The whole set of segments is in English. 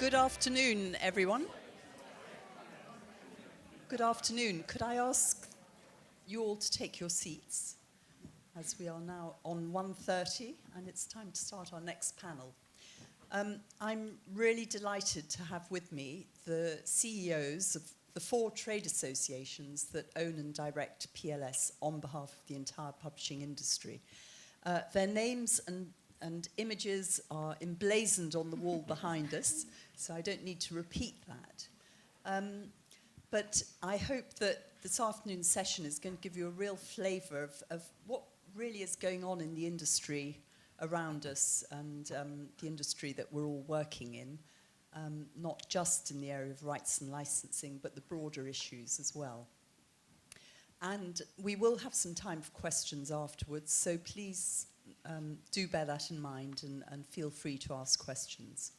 Good afternoon, everyone. Good afternoon. Could I ask you all to take your seats, as we are now on 1:30, and it's time to start our next panel. I'm really delighted to have with me the CEOs of the 4 trade associations that own and direct PLS on behalf of the entire publishing industry. Their names and images are emblazoned on the wall behind us, so I don't need to repeat that. But I hope that this afternoon's session is going to give you a real flavour of what really is going on in the industry around us and the industry that we're all working in, not just in the area of rights and licensing, but the broader issues as well. And we will have some time for questions afterwards, so please do bear that in mind and feel free to ask questions.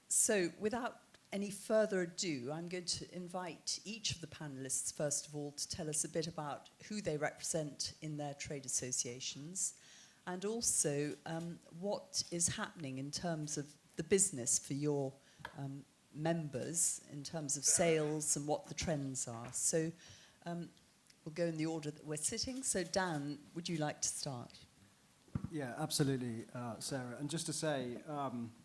So without any further ado, I'm going to invite each of the panellists, first of all, to tell us a bit about who they represent in their trade associations, and also what is happening in terms of the business for your members, in terms of sales and what the trends are. So we'll go in the order that we're sitting. So Dan, would you like to start? Yeah, absolutely, Sarah. And just to say,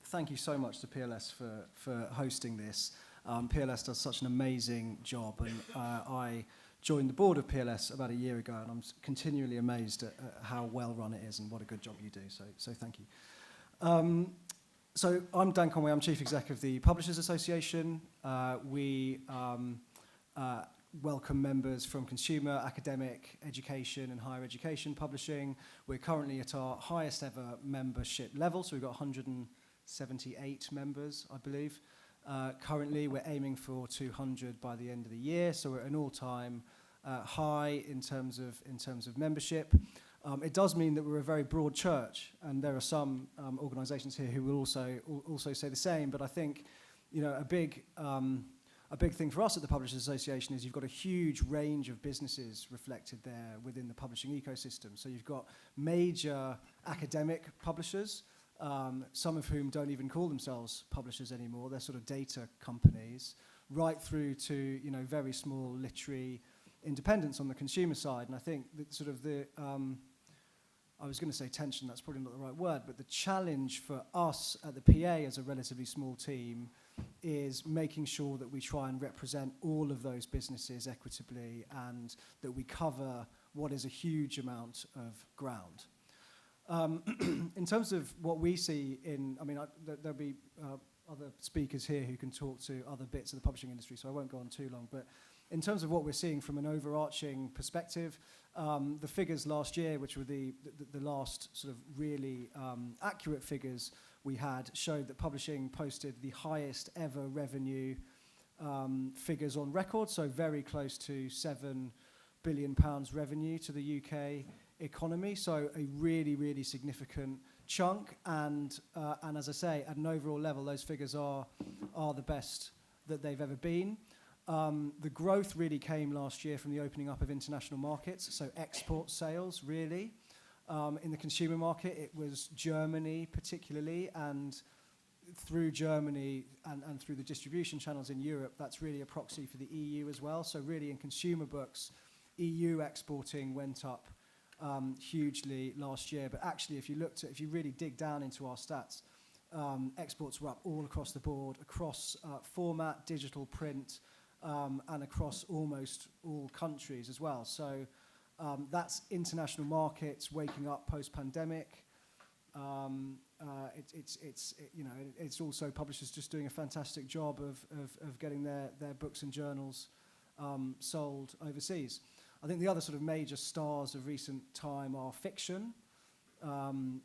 thank you so much to PLS for hosting this. PLS does such an amazing job, and I joined the board of PLS about a year ago, and I'm continually amazed at how well run it is and what a good job you do. So thank you. So I'm Dan Conway. I'm Chief Exec of the Publishers Association. We welcome members from consumer, academic, education and higher education publishing. We're currently at our highest ever membership level, so we've got 178 members, I believe. Currently, we're aiming for 200 by the end of the year, so we're at an all-time high in terms of membership. It does mean that we're a very broad church, and there are some organisations here who will also say the same. But I think, you know, a big thing for us at the Publishers Association is you've got a huge range of businesses reflected there within the publishing ecosystem. So you've got major academic publishers, some of whom don't even call themselves publishers anymore. They're sort of data companies, right through to, you know, very small literary independents on the consumer side. And I think that sort of I was going to say tension, that's probably not the right word, but the challenge for us at the PA as a relatively small team is making sure that we try and represent all of those businesses equitably and that we cover what is a huge amount of ground. In terms of what we see there'll be other speakers here who can talk to other bits of the publishing industry, so I won't go on too long. But in terms of what we're seeing from an overarching perspective, the figures last year, which were the last sort of really accurate figures we had, showed that publishing posted the highest ever revenue figures on record, so very close to £7 billion revenue to the UK economy, so a really, really significant chunk. And as I say, at an overall level, those figures are the best that they've ever been. The growth really came last year from the opening up of international markets, so export sales, really. In the consumer market, it was Germany particularly, and through Germany and through the distribution channels in Europe, that's really a proxy for the EU as well. So really in consumer books, EU exporting went up hugely last year. But actually, if you really dig down into our stats, exports were up all across the board, across format, digital, print, and across almost all countries as well. So that's international markets waking up post-pandemic. It's also publishers just doing a fantastic job of getting their books and journals sold overseas. I think the other sort of major stars of recent time are fiction.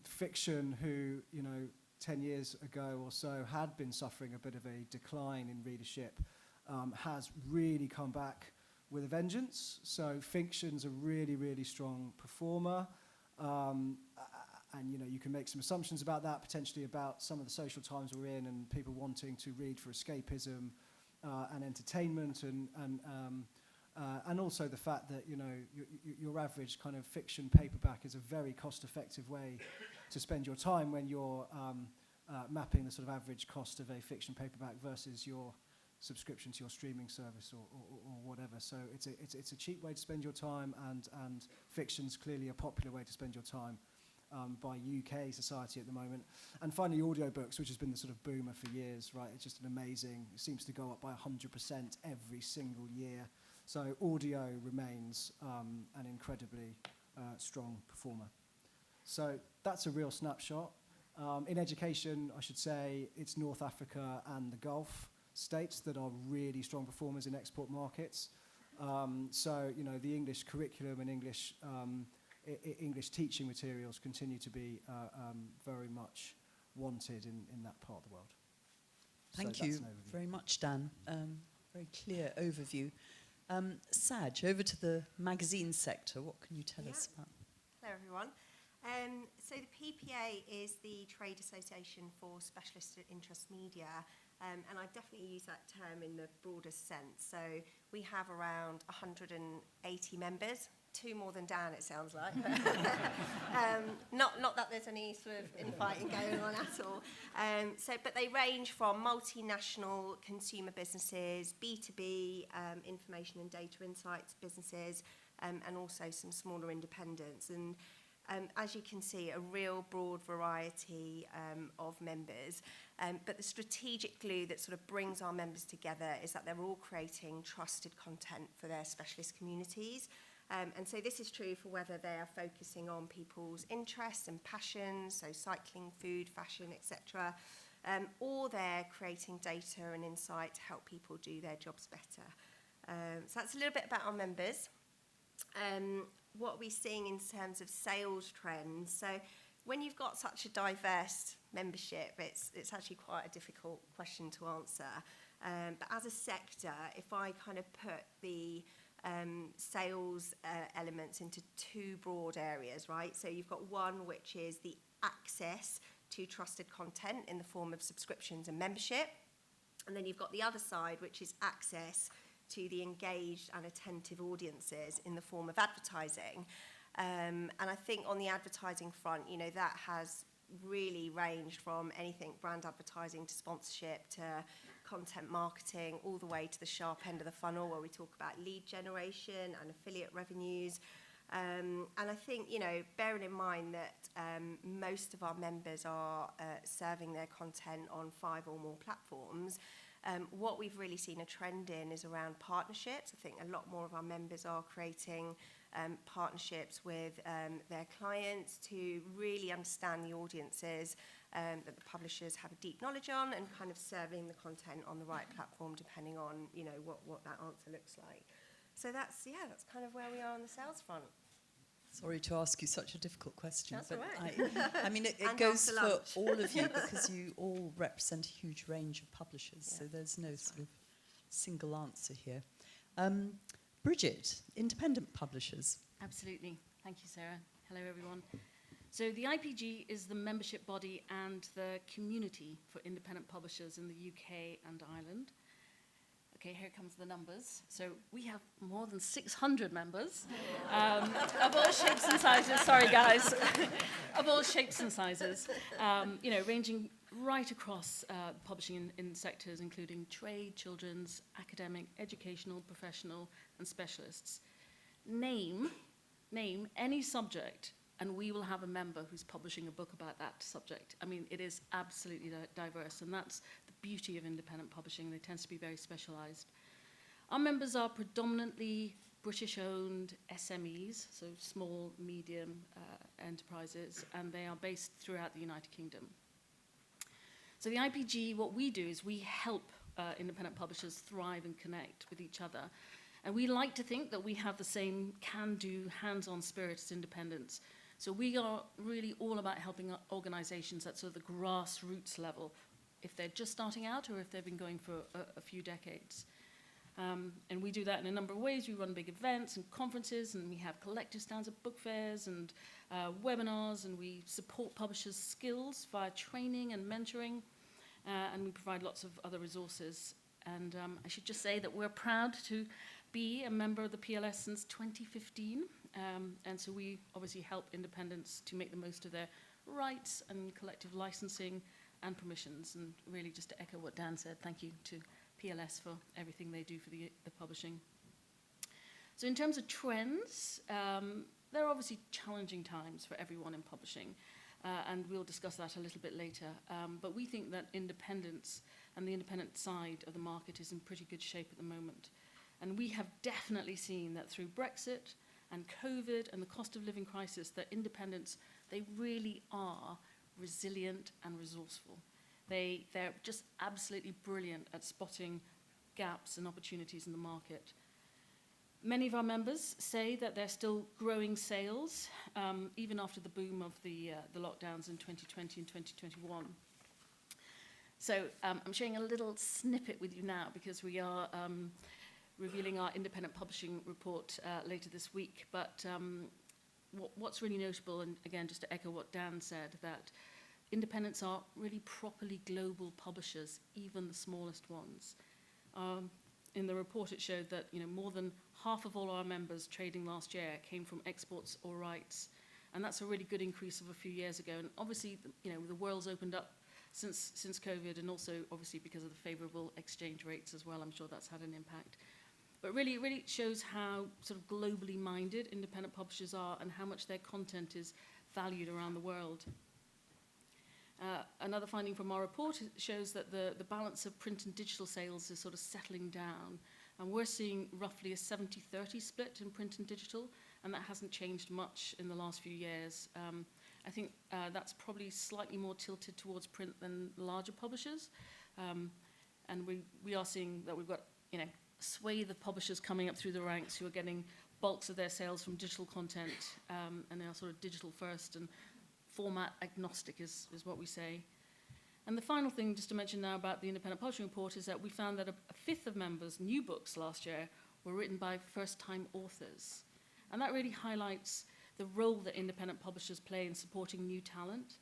Fiction, who 10 years ago or so had been suffering a bit of a decline in readership, has really come back with a vengeance. So fiction's a really, really strong performer. And you can make some assumptions about that, potentially about some of the social times we're in and people wanting to read for escapism and entertainment, and also the fact that your average kind of fiction paperback is a very cost-effective way to spend your time when you're mapping the sort of average cost of a fiction paperback versus your subscription to your streaming service or whatever. So it's a cheap way to spend your time, and fiction's clearly a popular way to spend your time by UK society at the moment. And finally, audiobooks, which has been the sort of boomer for years, right? It's just an amazing, it seems to go up by 100% every single year. So audio remains an incredibly strong performer. So that's a real snapshot. In education, I should say it's North Africa and the Gulf states that are really strong performers in export markets. So, you know, the English curriculum and English teaching materials continue to be very much wanted in that part of the world. Thank So you that's an overview. very much, Dan. Very clear overview. Saj, over to the magazine sector. What can you tell us about? Hello, everyone. So the PPA is the Trade Association for Specialist Interest Media, and I definitely use that term in the broadest sense. So we have around 180 members, 2 more than Dan, it sounds like. Not that there's any sort of infighting going on at all. But they range from multinational consumer businesses, B2B, information and data insights businesses, and also some smaller independents. And as you can see, a real broad variety of members. But the strategic glue that sort of brings our members together is that they're all creating trusted content for their specialist communities. And so this is true for whether they are focusing on people's interests and passions, so cycling, food, fashion, etc., or they're creating data and insight to help people do their jobs better. So that's a little bit about our members. What are we seeing in terms of sales trends? So when you've got such a diverse membership, it's actually quite a difficult question to answer. But as a sector, if I kind of put the sales elements into 2 broad areas, right? So you've got one which is the access to trusted content in the form of subscriptions and membership. And then you've got the other side, which is access to the engaged and attentive audiences in the form of advertising. And I think on the advertising front, you know, that has really ranged from anything brand advertising to sponsorship to content marketing, all the way to the sharp end of the funnel where we talk about lead generation and affiliate revenues. And I think, you know, bearing in mind that most of our members are serving their content on 5 or more platforms, what we've really seen a trend in is around partnerships. I think a lot more of our members are creating partnerships with their clients to really understand the audiences that the publishers have a deep knowledge on, and kind of serving the content on the right platform depending on, you know, what that answer looks like. So that's kind of where we are on the sales front. Sorry to ask you such a difficult question, That's but all right. I mean, it And goes after for lunch. all of you because you all represent a huge range of publishers, so there's no sort of single answer here. Bridget, independent publishers. Absolutely. Thank you, Sarah. Hello, everyone. So the IPG is the membership body and the community for independent publishers in the UK and Ireland. Okay, here comes the numbers. So we have more than 600 members of all shapes and sizes. Sorry, guys. Of all shapes and sizes, you know, ranging right across publishing in sectors including trade, children's, academic, educational, professional, and specialists. Name any subject, and we will have a member who's publishing a book about that subject. I mean, it is absolutely diverse, and that's the beauty of independent publishing. They tend to be very specialized. Our members are predominantly British-owned SMEs, so small, medium enterprises, and they are based throughout the United Kingdom. So the IPG, what we do is we help independent publishers thrive and connect with each other. And we like to think that we have the same can-do, hands-on spirit as independents. So we are really all about helping organizations at sort of the grassroots level, if they're just starting out or if they've been going for a few decades. And we do that in a number of ways. We run big events and conferences, and we have collective stands at book fairs and webinars, and we support publishers' skills via training and mentoring, and we provide lots of other resources. And I should just say that we're proud to be a member of the PLS since 2015, and so we obviously help independents to make the most of their rights and collective licensing and permissions. And really, just to echo what Dan said, thank you to PLS for everything they do for the publishing. So in terms of trends, there are obviously challenging times for everyone in publishing, and we'll discuss that a little bit later. But we think that independence and the independent side of the market is in pretty good shape at the moment. And we have definitely seen that through Brexit and COVID and the cost of living crisis, that independents, they really are resilient and resourceful. They're just absolutely brilliant at spotting gaps and opportunities in the market. Many of our members say that they're still growing sales, even after the boom of the lockdowns in 2020 and 2021. So I'm sharing a little snippet with you now because we are revealing our independent publishing report later this week. But what's really notable, and again, just to echo what Dan said, that independents are really properly global publishers, even the smallest ones. In the report, it showed that more than half of all our members trading last year came from exports or rights, and that's a really good increase of a few years ago. And obviously, the world's opened up since COVID, and also obviously because of the favourable exchange rates as well. I'm sure that's had an impact. But really, it really shows how sort of globally minded independent publishers are and how much their content is valued around the world. Another finding from our report shows that the balance of print and digital sales is sort of settling down. And we're seeing roughly a 70-30 split in print and digital, and that hasn't changed much in the last few years. I think that's probably slightly more tilted towards print than larger publishers. And we are seeing that we've got a swathe of publishers coming up through the ranks who are getting bulks of their sales from digital content, and they are sort of digital first and format agnostic is what we say. And the final thing just to mention now about the independent publishing report is that we found that a fifth of members' new books last year were written by first-time authors. And that really highlights the role that independent publishers play in supporting new talent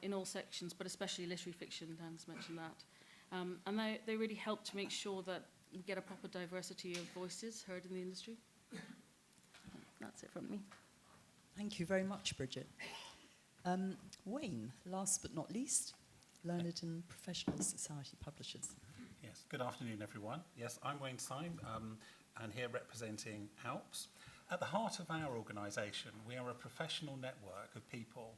in all sections, but especially literary fiction, Dan's mentioned that. And they really help to make sure that we get a proper diversity of voices heard in the industry. That's it from me. Thank you very much, Bridget. Wayne, last but not least, Learned and Professional Society Publishers. Yes, good afternoon, everyone. Yes, I'm Wayne Syme, and here representing ALPS. At the heart of our organisation, we are a professional network of people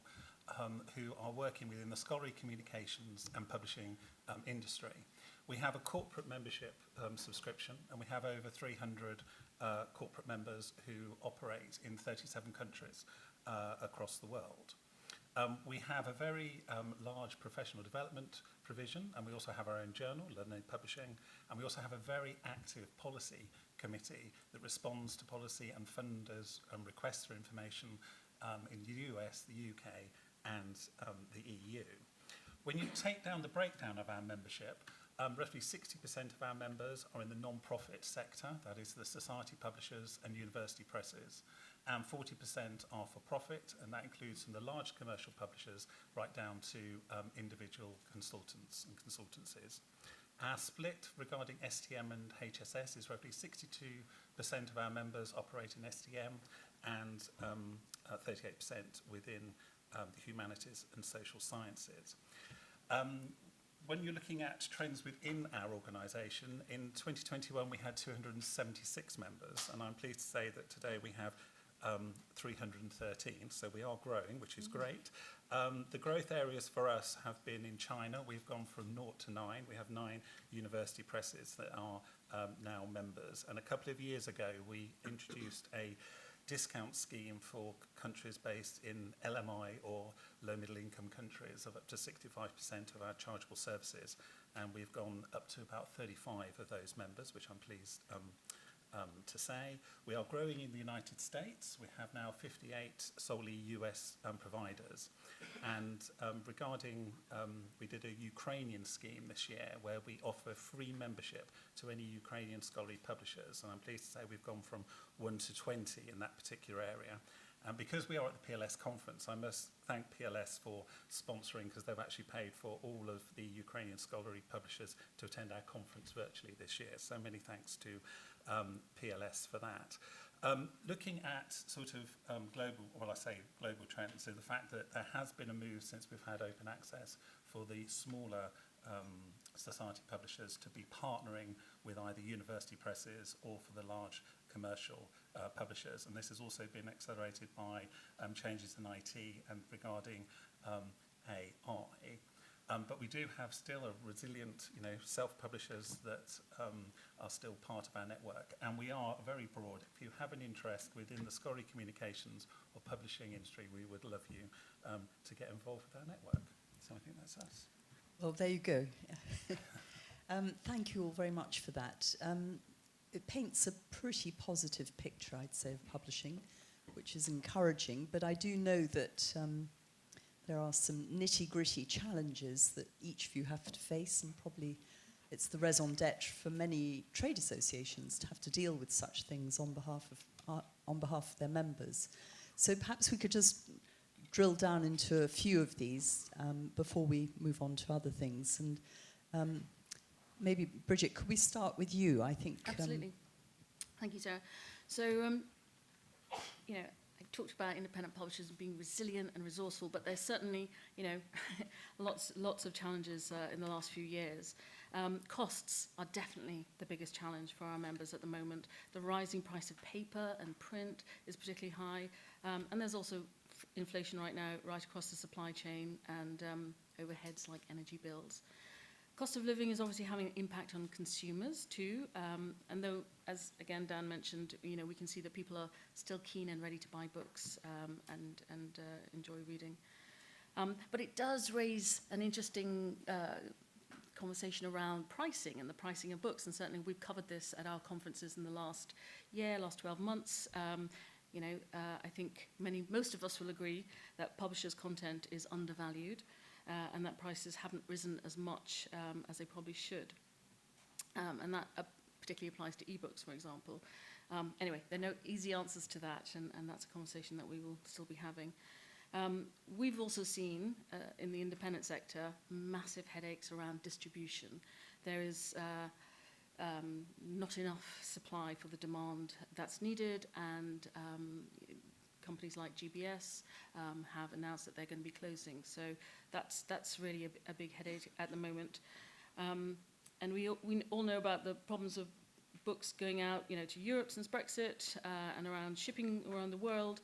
who are working within the scholarly communications and publishing industry. We have a corporate membership subscription, and we have over 300 corporate members who operate in 37 countries across the world. We have a very large professional development provision, and we also have our own journal, Learning Publishing, and we also have a very active policy committee that responds to policy and funders' requests for information in the US, the UK, and the EU. When you take down the breakdown of our membership, roughly 60% of our members are in the non-profit sector, that is the society publishers and university presses, and 40% are for profit, and that includes from the large commercial publishers right down to individual consultants and consultancies. Our split regarding STM and HSS is roughly 62% of our members operate in STM and 38% within the humanities and social sciences. When you're looking at trends within our organisation, in 2021 we had 276 members, and I'm pleased to say that today we have 313, so we are growing, which is great. The growth areas for us have been in China. We've gone from 0 to 9. We have 9 university presses that are now members. And a couple of years ago, we introduced a discount scheme for countries based in LMI or low middle income countries of up to 65% of our chargeable services. And we've gone up to about 35 of those members, which I'm pleased to say. We are growing in the United States. We have now 58 solely US providers. And regarding, we did a Ukrainian scheme this year where we offer free membership to any Ukrainian scholarly publishers. And I'm pleased to say we've gone from 1 to 20 in that particular area. And because we are at the PLS conference, I must thank PLS for sponsoring, because they've actually paid for all of the Ukrainian scholarly publishers to attend our conference virtually this year. So many thanks to PLS for that. Looking at sort of global trends, so the fact that there has been a move since we've had open access for the smaller society publishers to be partnering with either university presses or for the large commercial publishers. And this has also been accelerated by changes in IT and regarding AI. But we do have still a resilient, self-publishers that are still part of our network. And we are very broad. If you have an interest within the scholarly communications or publishing industry, we would love you to get involved with our network. So I think that's us. Well, there you go. Thank you all very much for that. It paints a pretty positive picture, I'd say, of publishing, which is encouraging. But I do know that there are some nitty-gritty challenges that each of you have to face, and probably it's the raison d'etre for many trade associations to have to deal with such things on behalf of their members. So perhaps we could just drill down into a few of these before we move on to other things. And maybe, Bridget, could we start with you? I think Absolutely. Thank you, Sarah. So, I talked about independent publishers being resilient and resourceful, but there's certainly, lots of challenges in the last few years. Costs are definitely the biggest challenge for our members at the moment. The rising price of paper and print is particularly high, and there's also inflation right now right across the supply chain and overheads like energy bills. Cost of living is obviously having an impact on consumers too, and though, as again Dan mentioned, we can see that people are still keen and ready to buy books and enjoy reading. But it does raise an interesting conversation around pricing and the pricing of books, and certainly we've covered this at our conferences in the last 12 months. I think most of us will agree that publishers' content is undervalued. And that prices haven't risen as much as they probably should. And that particularly applies to ebooks, for example. Anyway, there are no easy answers to that, and that's a conversation that we will still be having. We've also seen in the independent sector massive headaches around distribution. There is not enough supply for the demand that's needed, and companies like GBS have announced that they're going to be closing. So that's really a big headache at the moment. And we all know about the problems of books going out, to Europe since Brexit and around shipping around the world.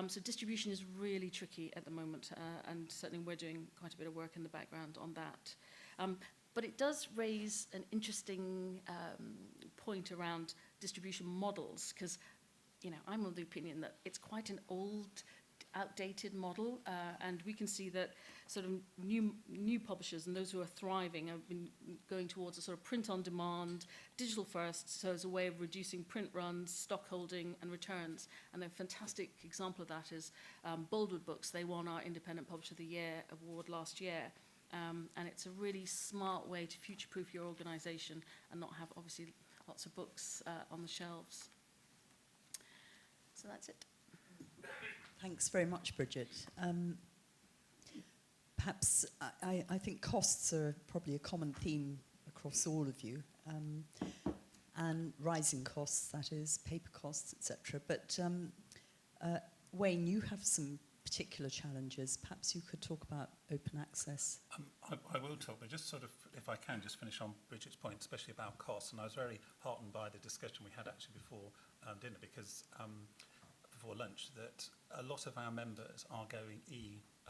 So distribution is really tricky at the moment, and certainly we're doing quite a bit of work in the background on that. But it does raise an interesting point around distribution models, because I'm of the opinion that it's quite an old, outdated model, and we can see that sort of new publishers and those who are thriving have been going towards a sort of print on demand, digital first, so as a way of reducing print runs, stock holding and returns. And a fantastic example of that is Boldwood Books. They won our Independent Publisher of the Year award last year. And it's a really smart way to future-proof your organisation and not have, obviously, lots of books on the shelves. So that's it. Thanks very much, Bridget. Perhaps I think costs are probably a common theme across all of you, and rising costs, that is, paper costs, etc. But Wayne, you have some particular challenges. Perhaps you could talk about open access. I will talk, but just sort of, if I can, just finish on Bridget's point, especially about costs. And I was very heartened by the discussion we had actually before dinner, because before lunch, that a lot of our members are going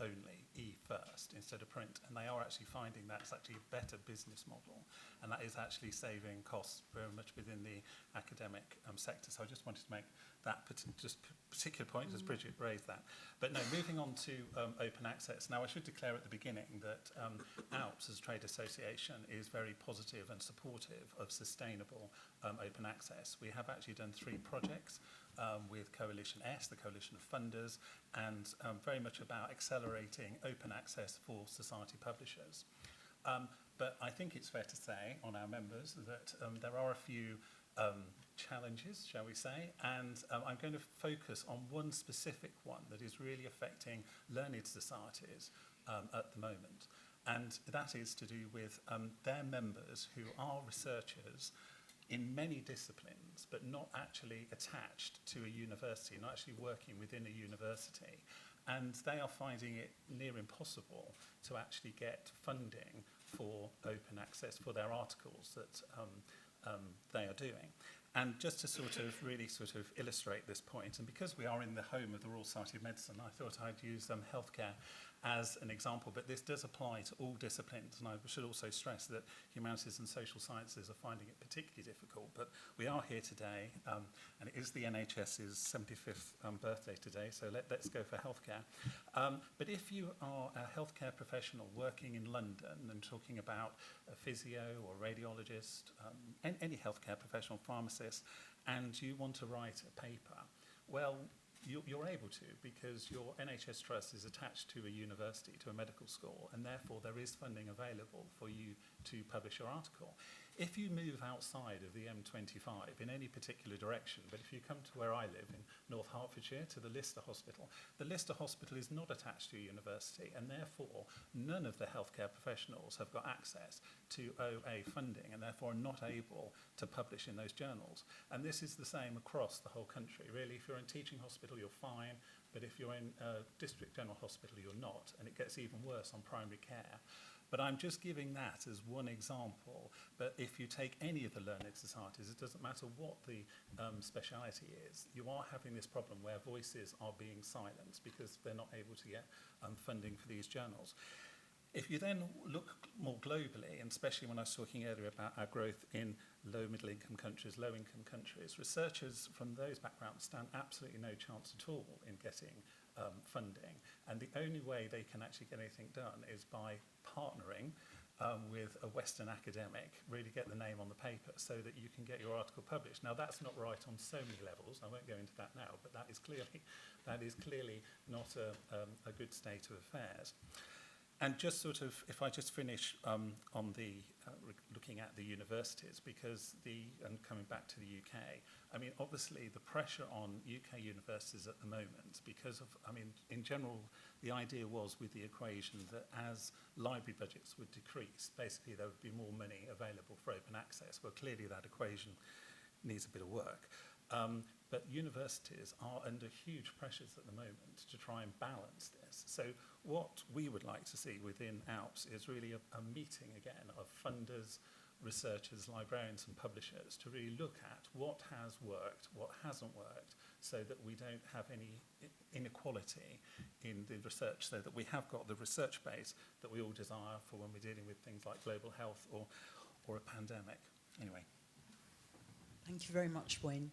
only, first, instead of print, and they are actually finding that's actually a better business model, and that is actually saving costs very much within the academic sector. So I just wanted to make that particular point, as Bridget raised that. But no, moving on to open access. Now, I should declare at the beginning that ALPS, as a trade association, is very positive and supportive of sustainable open access. We have actually done 3 projects with Coalition S, the coalition of funders, and very much about accelerating open access for society publishers. But I think it's fair to say on our members that there are a few challenges, shall we say, and I'm going to focus on one specific one that is really affecting learned societies at the moment, and that is to do with their members who are researchers in many disciplines, but not actually attached to a university, not actually working within a university. and they are finding it near impossible to actually get funding for open access for their articles that they are doing. And just to sort of really sort of illustrate this point, and because we are in the home of the Royal Society of Medicine, I thought I'd use healthcare as an example, but this does apply to all disciplines, and I should also stress that humanities and social sciences are finding it particularly difficult, but we are here today, and it is the NHS's 75th birthday today, so let's go for healthcare. But if you are a healthcare professional working in London and talking about a physio or radiologist, any healthcare professional, pharmacist, and you want to write a paper, well, you're able to, because your NHS trust is attached to a university, to a medical school, and therefore there is funding available for you to publish your article. If you move outside of the M25 in any particular direction, but if you come to where I live in North Hertfordshire, to the Lister Hospital is not attached to a university, and therefore none of the healthcare professionals have got access to OA funding, and therefore are not able to publish in those journals. And this is the same across the whole country. Really, if you're in teaching hospital, you're fine, but if you're in a district general hospital, you're not, and it gets even worse on primary care. But I'm just giving that as one example. But if you take any of the learned societies, it doesn't matter what the speciality is, you are having this problem where voices are being silenced because they're not able to get funding for these journals. If you then look more globally, and especially when I was talking earlier about our growth in low-middle-income countries, low-income countries, researchers from those backgrounds stand absolutely no chance at all in getting funding. And the only way they can actually get anything done is by partnering with a Western academic, really get the name on the paper so that you can get your article published. Now, that's not right on so many levels. I won't go into that now, but that is clearly not a good state of affairs. And just sort of, if I just finish on the looking at the universities, because and coming back to the UK, I mean, obviously the pressure on UK universities at the moment, because of, I mean, in general, the idea was with the equation that as library budgets would decrease, basically there would be more money available for open access. Well, clearly that equation needs a bit of work. But universities are under huge pressures at the moment to try and balance this. So what we would like to see within ALPS is really a meeting again of funders, researchers, librarians and publishers to really look at what has worked, what hasn't worked, so that we don't have any inequality in the research, so that we have got the research base that we all desire for when we're dealing with things like global health or a pandemic. Anyway. Thank you very much, Wayne.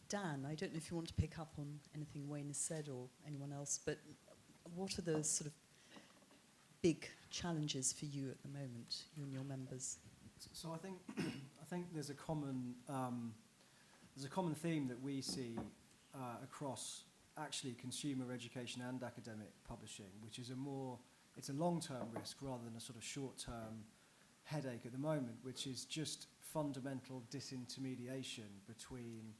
Dan, I don't know if you want to pick up on anything Wayne has said or anyone else, but what are the sort of big challenges for you at the moment, you and your members? So I think there's a common theme that we see across actually consumer education and academic publishing, which is it's a long-term risk rather than a sort of short-term headache at the moment, which is just fundamental disintermediation between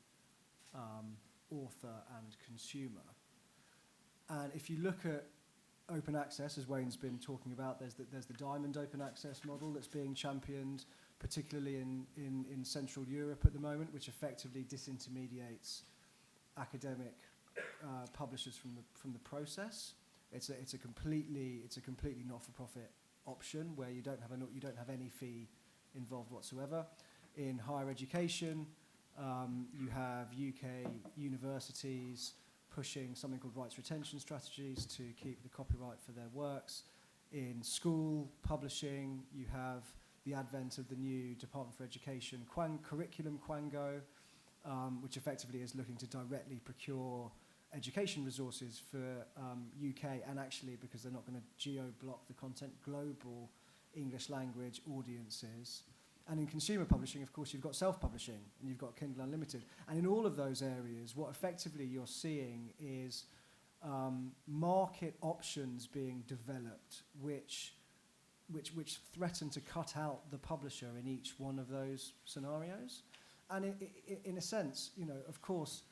author and consumer. And if you look at open access, as Wayne's been talking about, there's the diamond open access model that's being championed, particularly in Central Europe at the moment, which effectively disintermediates academic publishers from the process. It's a completely not-for-profit option where you don't have any fee involved whatsoever. In higher education, you have UK universities pushing something called rights retention strategies to keep the copyright for their works. In school publishing, you have the advent of the new Department for Education curriculum, Quango, which effectively is looking to directly procure education resources for UK, and actually, because they're not going to geo-block the content, global English language audiences. And in consumer publishing, of course, you've got self-publishing and you've got Kindle Unlimited. And in all of those areas, what effectively you're seeing is market options being developed which threaten to cut out the publisher in each one of those scenarios. And in a sense, you know, of course,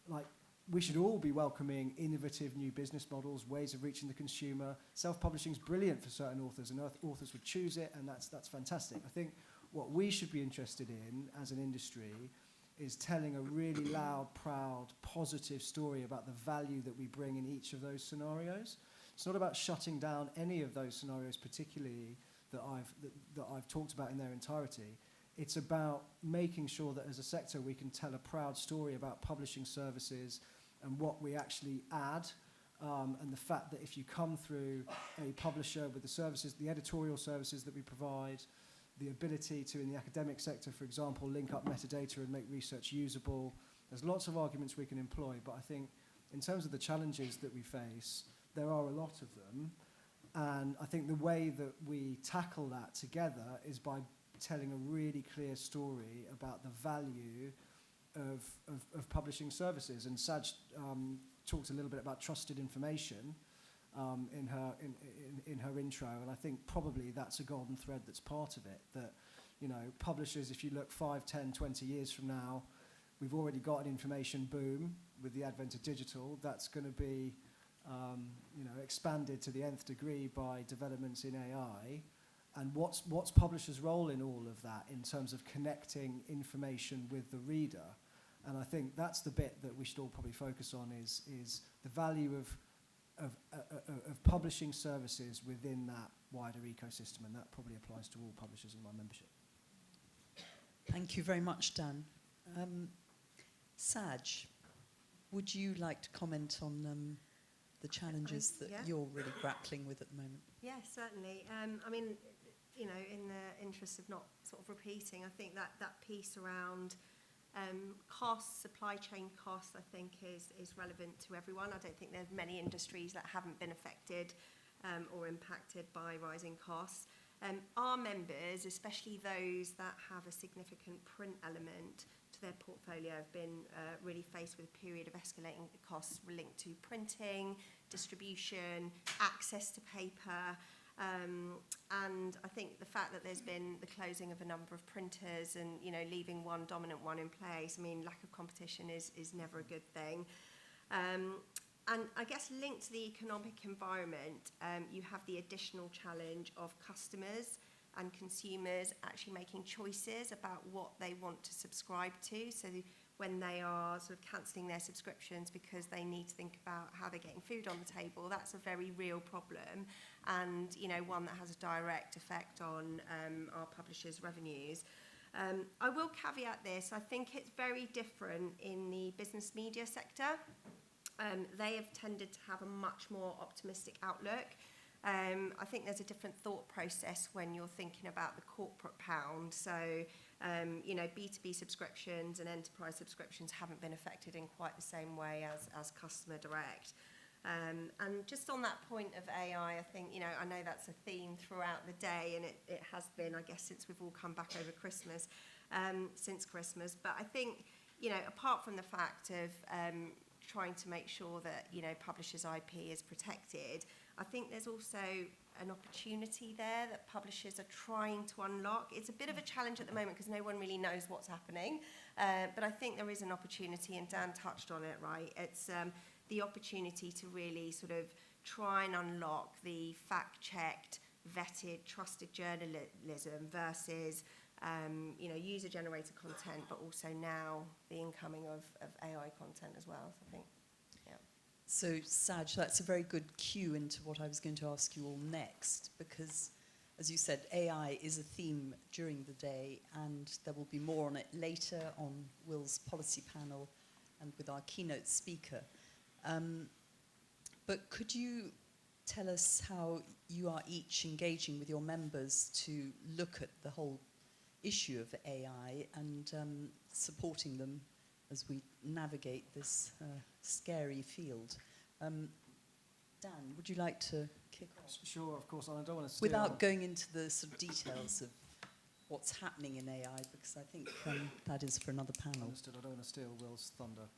like, we should all be welcoming innovative new business models, ways of reaching the consumer. Self-publishing is brilliant for certain authors, and authors would choose it, and that's fantastic. I think what we should be interested in as an industry is telling a really loud, proud, positive story about the value that we bring in each of those scenarios. It's not about shutting down any of those scenarios particularly that I've talked about in their entirety. It's about making sure that as a sector we can tell a proud story about publishing services and what we actually add, and the fact that if you come through a publisher with the services, the editorial services that we provide, the ability to, in the academic sector, for example, link up metadata and make research usable. There's lots of arguments we can employ, but I think in terms of the challenges that we face, there are a lot of them. And I think the way that we tackle that together is by telling a really clear story about the value of publishing services. And Saj talked a little bit about trusted information in her intro, and I think probably that's a golden thread that's part of it, that, you know, publishers, if you look 5, 10, 20 years from now, we've already got an information boom with the advent of digital that's going to be expanded to the nth degree by developments in AI. And what's publishers' role in all of that in terms of connecting information with the reader? And I think that's the bit that we should all probably focus on is the value of publishing services within that wider ecosystem, and that probably applies to all publishers in my membership. Thank you very much, Dan. Saj, would you like to comment on the challenges that yeah. you're really grappling with at the moment? Yeah, certainly. I mean, you know, in the interest of not sort of repeating, I think that piece around costs, supply chain costs, I think is relevant to everyone. I don't think there's many industries that haven't been affected or impacted by rising costs. Our members, especially those that have a significant print element to their portfolio, have been really faced with a period of escalating costs linked to printing, distribution, access to paper. And I think the fact that there's been the closing of a number of printers and, you know, leaving one dominant one in place, I mean, lack of competition is never a good thing. And I guess linked to the economic environment, you have the additional challenge of customers and consumers actually making choices about what they want to subscribe to. So when they are sort of cancelling their subscriptions because they need to think about how they're getting food on the table, that's a very real problem, and, you know, one that has a direct effect on our publishers' revenues. I will caveat this. I think it's very different in the business media sector. They have tended to have a much more optimistic outlook. I think there's a different thought process when you're thinking about the corporate pound. So, you know, B2B subscriptions and enterprise subscriptions haven't been affected in quite the same way as customer direct. And just on that point of AI, I think, you know, I know that's a theme throughout the day, and it has been, I guess, since we've all come back over Christmas, since Christmas. But I think, you know, apart from the fact of trying to make sure that, you know, publishers' IP is protected, I think there's also an opportunity there that publishers are trying to unlock. It's a bit of a challenge at the moment because no one really knows what's happening, but I think there is an opportunity, and Dan touched on it, right? It's the opportunity to really sort of try and unlock the fact-checked, vetted, trusted journalism versus you know, user-generated content, but also now the incoming of AI content as well. So I think, yeah. So, Saj, that's a very good cue into what I was going to ask you all next, because, as you said, AI is a theme during the day, and there will be more on it later on Will's policy panel and with our keynote speaker. But could you tell us how you are each engaging with your members to look at the whole issue of AI and supporting them as we navigate this scary field? Dan, would you like to kick off? Sure, of course. I don't want to steal... Without going into the sort of details of what's happening in AI, because I think that is for another panel. Understood. I don't want to steal Will's thunder.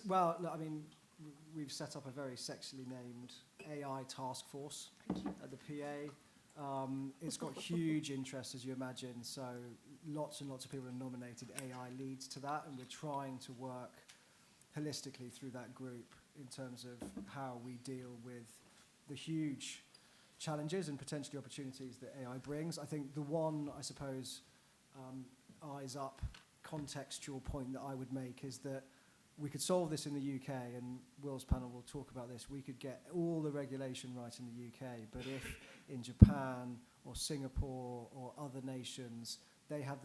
Well, look, I mean, we've set up a very sexually named AI task force at the PA. It's got huge interest, as you imagine, so lots and lots of people have nominated AI leads to that, and we're trying to work holistically through that group in terms of how we deal with the huge challenges and potentially opportunities that AI brings. I think the one, I suppose, eyes up contextual point that I would make is that we could solve this in the UK, and Will's panel will talk about this. We could get all the regulation right in the UK, but if in Japan or Singapore or other nations they have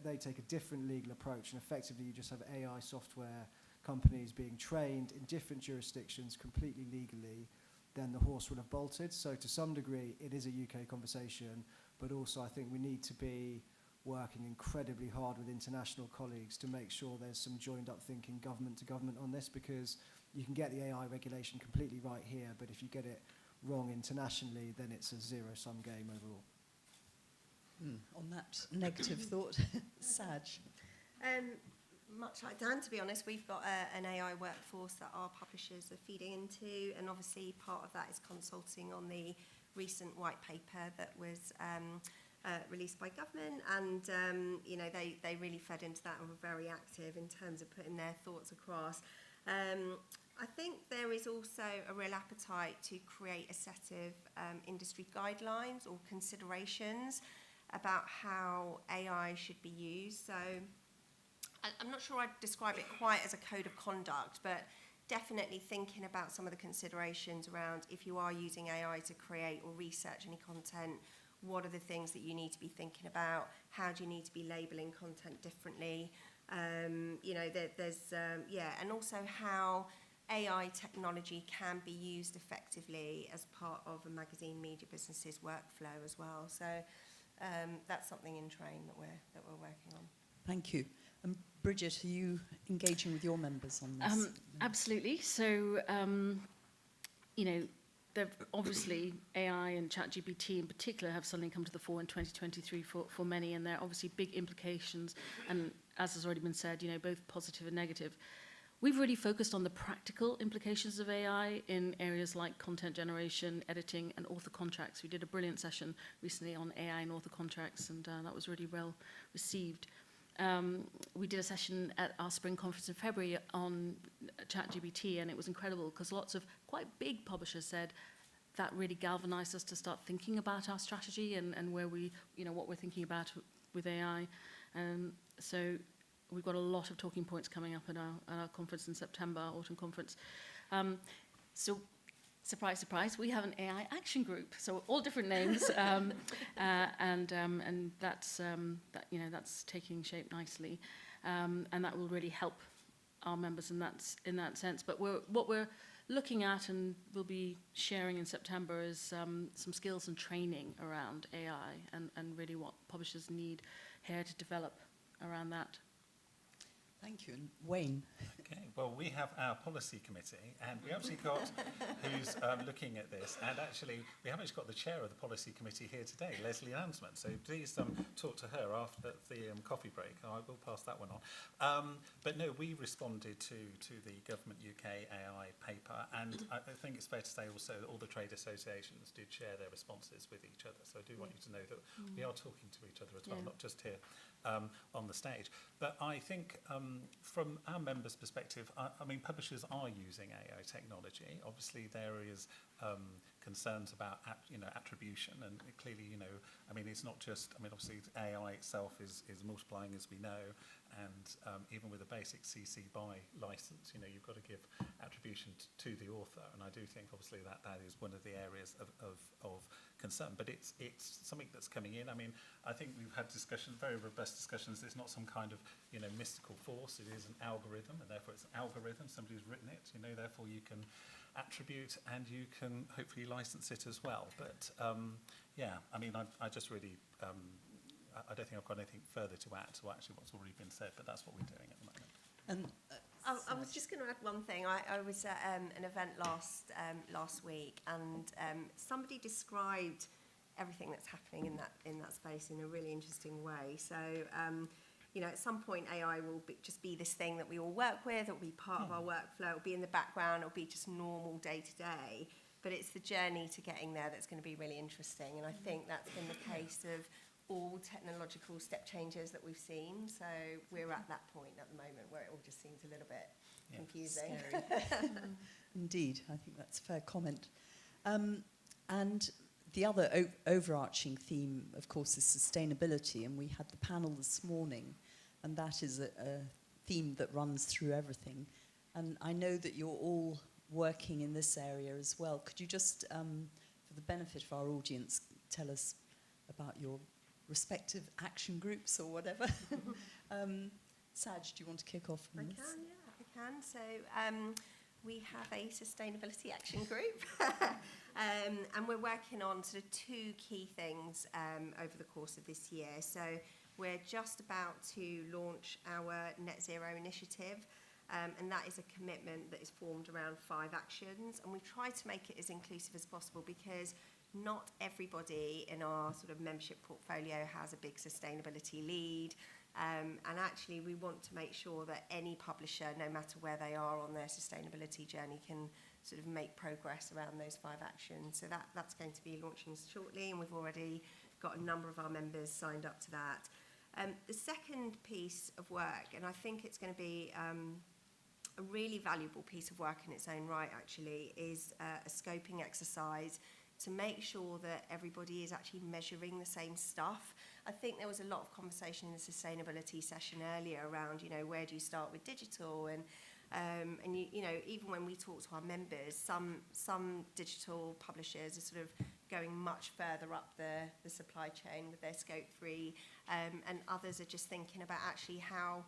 they take a different legal approach, and effectively you just have AI software companies being trained in different jurisdictions completely legally, then the horse would have bolted. So to some degree, it is a UK conversation, but also I think we need to be working incredibly hard with international colleagues to make sure there's some joined up thinking government to government on this, because you can get the AI regulation completely right here, but if you get it wrong internationally, then it's a zero-sum game overall. On that negative thought, Saj. Much like Dan, to be honest, we've got an AI workforce that our publishers are feeding into, and obviously part of that is consulting on the recent white paper that was released by government, and they really fed into that and were very active in terms of putting their thoughts across. I think there is also a real appetite to create a set of industry guidelines or considerations about how AI should be used. So I'm not sure I'd describe it quite as a code of conduct, but definitely thinking about some of the considerations around if you are using AI to create or research any content, what are the things that you need to be thinking about? How do you need to be labelling content differently? And also how AI technology can be used effectively as part of a magazine media business's workflow as well. So that's something in train that we're working on. Thank you. And Bridget, are you engaging with your members on this? Absolutely. So, obviously AI and ChatGPT in particular have suddenly come to the fore in 2023 for many, and there are obviously big implications, and as has already been said, both positive and negative. We've really focused on the practical implications of AI in areas like content generation, editing, and author contracts. We did a brilliant session recently on AI and author contracts, and that was really well received. We did a session at our spring conference in February on ChatGPT, and it was incredible because lots of quite big publishers said that really galvanized us to start thinking about our strategy and where we, what we're thinking about with AI. So we've got a lot of talking points coming up at our conference in September, our autumn conference. So surprise, surprise, we have an AI action group. So all different names, and that's taking shape nicely, and that will really help our members in that sense. But what we're looking at and we'll be sharing in September is some skills and training around AI and really what publishers need here to develop around that. Thank you. And Wayne. Okay, well, we have our policy committee, and we actually got who's looking at this, and actually we have actually got the chair of the policy committee here today, Leslie Lansman, so please talk to her after the coffee break. I will pass that one on. But no, we responded to the Government UK AI paper, and I think it's fair to say also that all the trade associations did share their responses with each other, so I do want you to know that we are talking to each other as well, not just here on the stage. But I think from our members' perspective, I mean, publishers are using AI technology. Obviously, there is concerns about attribution, and clearly, I mean, it's not just. I mean, obviously, AI itself is multiplying, as we know, and even with a basic CC BY license, you've got to give attribution to the author, and I do think, obviously, that is one of the areas of concern. But it's something that's coming in. I mean, I think we've had discussions, very robust discussions. It's not some kind of mystical force. It is an algorithm, and therefore it's an algorithm. Somebody's written it. Therefore you can attribute and you can hopefully license it as well. But I mean, I just really I don't think I've got anything further to add to actually what's already been said. But that's what we're doing at the moment. And I was just going to add one thing. I was at an event last week, and somebody described everything that's happening in that space in a really interesting way. So, at some point, AI will just be this thing that we all work with. It will be part of our workflow. It will be in the background. It will be just normal day to day. But it's the journey to getting there that's going to be really interesting. And I think that's been the case of all technological step changes that we've seen. So we're at that point at the moment where it all just seems a little bit confusing. Scary. Indeed, I think that's a fair comment. And the other overarching theme, of course, is sustainability. And we had the panel this morning and that is a theme that runs through everything. And I know that you're all working in this area as well. Could you just, for the benefit of our audience, tell us about your respective action groups or whatever? Saj, do you want to kick off on this? I can. So we have a sustainability action group, and we're working on sort of two key things over the course of this year. So we're just about to launch our net zero initiative, and that is a commitment that is formed around 5 actions, and we try to make it as inclusive as possible because not everybody in our sort of membership portfolio has a big sustainability lead. And actually, we want to make sure that any publisher, no matter where they are on their sustainability journey, can sort of make progress around those 5 actions. So that's going to be launching shortly, and we've already got a number of our members signed up to that. The second piece of work, and I think it's going to be a really valuable piece of work in its own right, actually, is a scoping exercise to make sure that everybody is actually measuring the same stuff. I think there was a lot of conversation in the sustainability session earlier around, you know, where do you start with digital? And you know, even when we talk to our members, some digital publishers are sort of going much further up the supply chain with their scope 3, and others are just thinking about actually how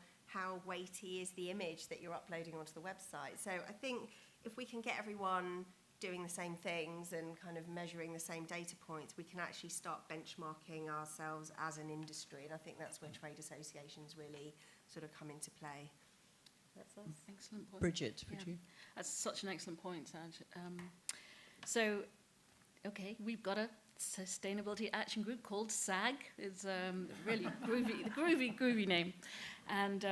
weighty is the image that you're uploading onto the website. So I think if we can get everyone doing the same things and kind of measuring the same data points, we can actually start benchmarking ourselves as an industry, and I think that's where trade associations really sort of come into play. That's us. Excellent point. Bridget, would you? That's such an excellent point, Saj. So, okay, we've got a sustainability action group called SAG. It's really groovy name, and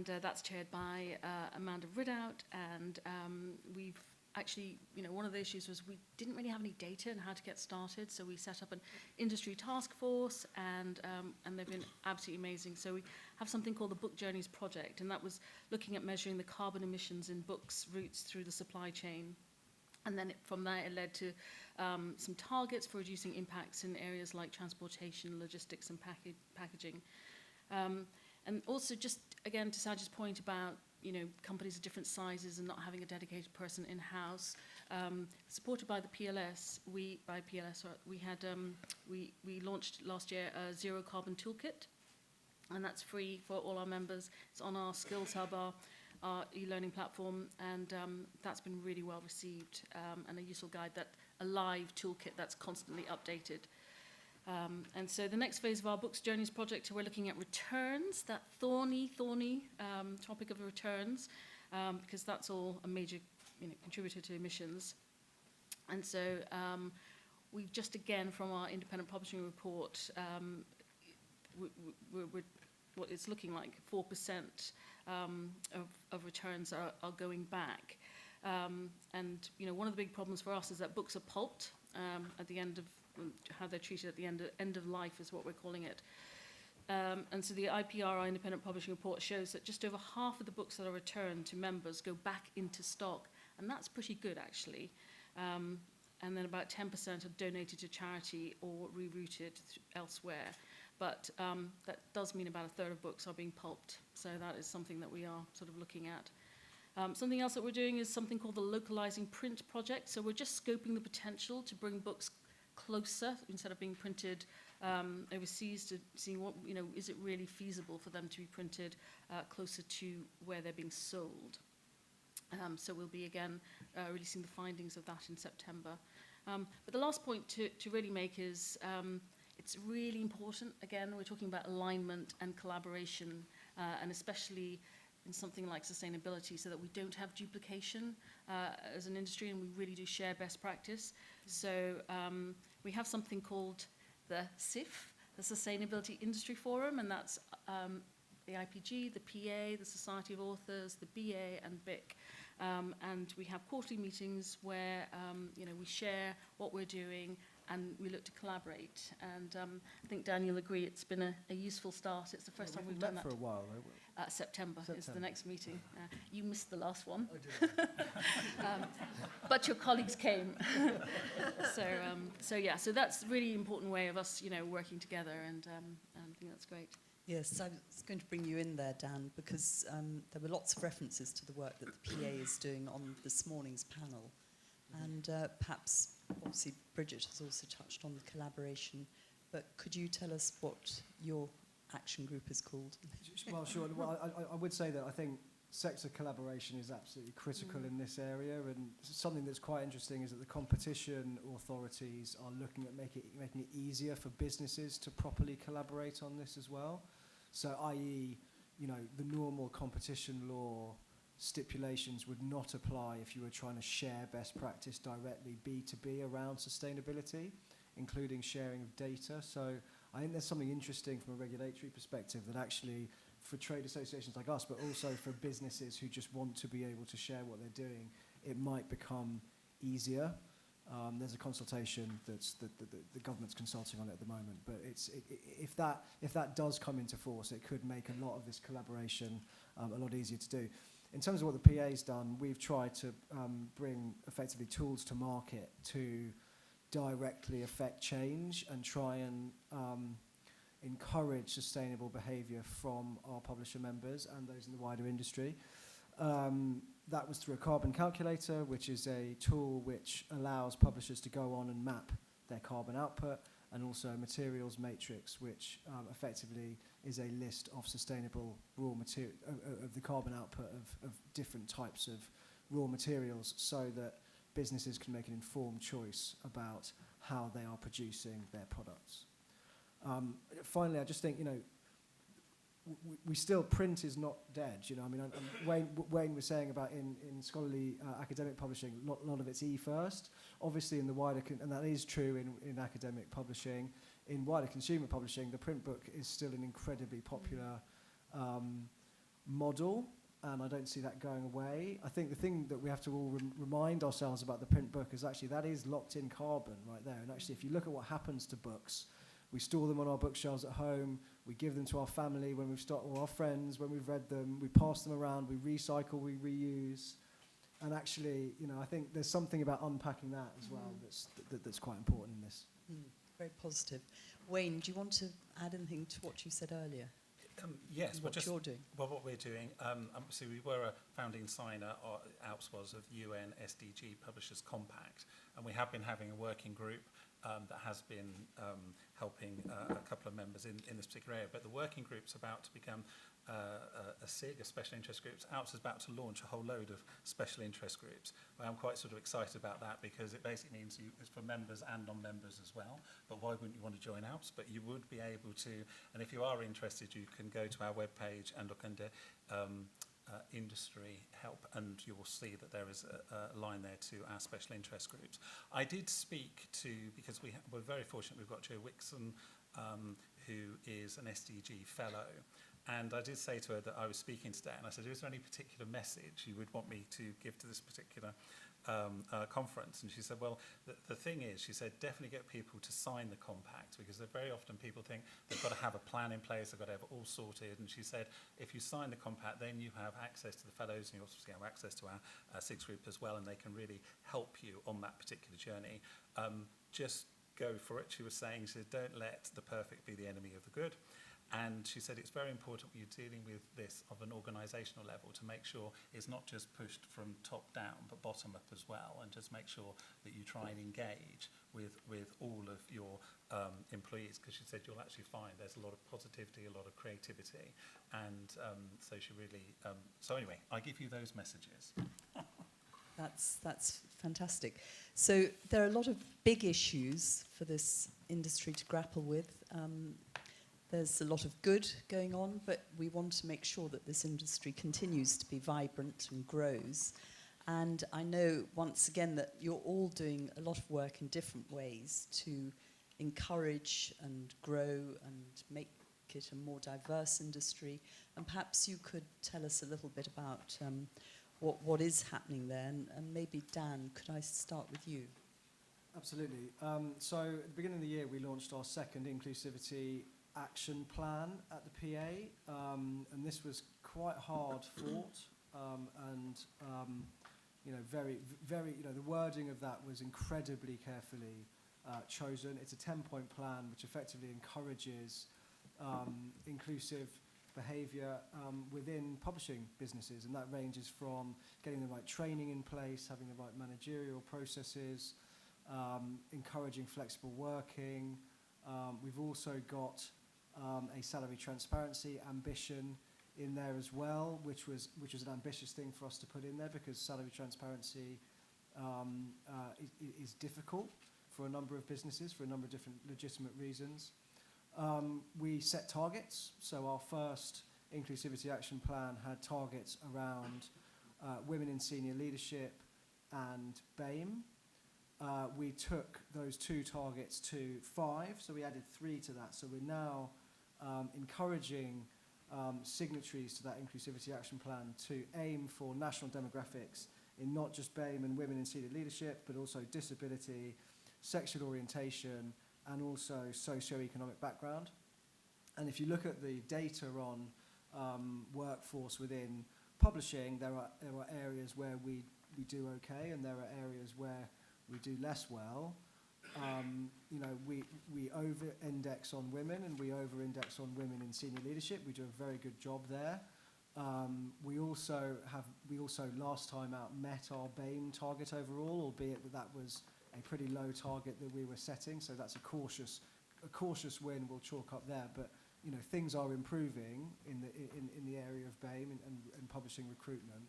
that's chaired by Amanda Ridout, and we've actually, you know, one of the issues was we didn't really have any data on how to get started, so we set up an industry task force, and they've been absolutely amazing. So we have something called the Book Journeys Project, and that was looking at measuring the carbon emissions in books routes through the supply chain. And then from there it led to some targets for reducing impacts in areas like transportation, logistics, and packaging. And also, just again to Saj's point about, you know, companies of different sizes and not having a dedicated person in-house, supported by the PLS, we launched last year a zero carbon toolkit, and that's free for all our members. It's on our Skills Hub, our e-learning platform, and that's been really well received, and a useful guide, that a live toolkit that's constantly updated. And so the next phase of our Books Journeys project, we're looking at returns, that thorny topic of returns, because that's all a major, you know, contributor to emissions. And so we've just, again, from our independent publishing report, what it's looking like 4% of returns are going back. And, you know, one of the big problems for us is that books are pulped at the end of, how they're treated at the end of life is what we're calling it. And so the IPR, Independent Publishing Report, shows that just over half of the books that are returned to members go back into stock, and that's pretty good, actually. And then about 10% are donated to charity or rerouted elsewhere. But that does mean about a third of books are being pulped, so that is something that we are sort of looking at. Something else that we're doing is something called the Localizing Print Project. So we're just scoping the potential to bring books closer instead of being printed overseas, to seeing what, you know, is it really feasible for them to be printed closer to where they're being sold. So we'll be again releasing the findings of that in September. But the last point to really make is it's really important, again, we're talking about alignment and collaboration, and especially in something like sustainability, so that we don't have duplication as an industry, and we really do share best practice. So we have something called the SIF, the Sustainability Industry Forum, and that's the IPG, the PA, the Society of Authors, the BA, and BIC. And we have quarterly meetings where you know, we share what we're doing, and we look to collaborate. And I think Dan, you'll agree it's been a useful start. It's the first time we've done that. For a while, September is the next meeting. You missed the last one. I did. But your colleagues came. So yeah, so that's a really important way of us, you know, working together, and I think that's great. Yes, I was going to bring you in there, Dan, because there were lots of references to the work that the PA is doing on this morning's panel. And perhaps, obviously, Bridget has also touched on the collaboration, but could you tell us what your action group is called? Well, sure. Well, I would say that I think sector collaboration is absolutely critical in this area, and something that's quite interesting is that the competition authorities are looking at making it easier for businesses to properly collaborate on this as well. So, i.e., you know, the normal competition law stipulations would not apply if you were trying to share best practice directly B2B around sustainability, including sharing of data. So I think there's something interesting from a regulatory perspective that actually for trade associations like us, but also for businesses who just want to be able to share what they're doing, it might become easier. There's a consultation that the government's consulting on it at the moment, but if that does come into force, it could make a lot of this collaboration a lot easier to do. In terms of what the PA's done, we've tried to bring effectively tools to market to directly affect change and try and encourage sustainable behaviour from our publisher members and those in the wider industry. That was through a carbon calculator, which is a tool which allows publishers to go on and map their carbon output, and also a materials matrix, which effectively is a list of sustainable raw material, of the carbon output of different types of raw materials, so that businesses can make an informed choice about how they are producing their products. Finally, I just think, you know, we still, print is not dead, you know. I mean, Wayne was saying about in scholarly academic publishing, a lot of it's e-first. Obviously, in the wider, and that is true in academic publishing. In wider consumer publishing, the print book is still an incredibly popular model, and I don't see that going away. I think the thing that we have to all remind ourselves about the print book is actually that is locked in carbon right there. And actually, if you look at what happens to books, we store them on our bookshelves at home, we give them to our family when we've started, or our friends when we've read them, we pass them around, we recycle, we reuse. And actually, you know, I think there's something about unpacking that as well that's quite important in this. Very positive. Wayne, do you want to add anything to what you said earlier? Yes, what you're doing. Well, what we're doing, obviously we were a founding signer, ALPS was, of UN SDG Publishers Compact, and we have been having a working group that has been helping a couple of members in this particular area. But the working group's about to become a SIG, a special interest groups. ALPS is about to launch a whole load of special interest groups. Well, I'm quite sort of excited about that, because it basically means it's for members and non-members as well. But why wouldn't you want to join ALPS? But you would be able to, and if you are interested, you can go to our webpage and look under industry help, and you will see that there is a line there to our special interest groups. I did speak to, because we're very fortunate, we've got Jo Wixon, who is an SDG fellow, and I did say to her that I was speaking today, and I said, is there any particular message you would want me to give to this particular conference? And she said, well, the thing is, she said, definitely get people to sign the compact, because very often people think they've got to have a plan in place, they've got to have it all sorted. And she said, if you sign the compact, then you have access to the fellows, and you also have access to our SIGS group as well, and they can really help you on that particular journey. Just go for it, she was saying. She said, don't let the perfect be the enemy of the good. And she said it's very important when you're dealing with this of an organisational level to make sure it's not just pushed from top down, but bottom up as well, and just make sure that you try and engage with all of your employees, because she said you'll actually find there's a lot of positivity, a lot of creativity, and so she really... so anyway, I give you those messages. That's fantastic. So there are a lot of big issues for this industry to grapple with. There's a lot of good going on, but we want to make sure that this industry continues to be vibrant and grows. And I know, once again, that you're all doing a lot of work in different ways to encourage and grow and make it a more diverse industry. And perhaps you could tell us a little bit about what is happening there. And maybe, Dan, could I start with you? Absolutely. So at the beginning of the year, we launched our second inclusivity action plan at the PA, and this was quite hard fought, and you know, very, you know, the wording of that was incredibly carefully chosen. It's a 10-point plan which effectively encourages inclusive behaviour within publishing businesses, and that ranges from getting the right training in place, having the right managerial processes, encouraging flexible working. We've also got a salary transparency ambition in there as well, which was an ambitious thing for us to put in there, because salary transparency is difficult for a number of businesses for a number of different legitimate reasons. We set targets. So our first Inclusivity Action Plan had targets around women in senior leadership and BAME. We took those 2 targets to 5, so we added 3 to that. So we're now encouraging signatories to that Inclusivity Action Plan to aim for national demographics in not just BAME and women in senior leadership, but also disability, sexual orientation, and also socio-economic background. And if you look at the data on workforce within publishing, there are areas where we do okay, and there are areas where we do less well. You know, we over-index on women, and we over-index on women in senior leadership. We do a very good job there. We also last time out met our BAME target overall, albeit that was a pretty low target that we were setting. So that's a cautious win. We'll chalk up there. But you know, things are improving in the area of BAME and publishing recruitment.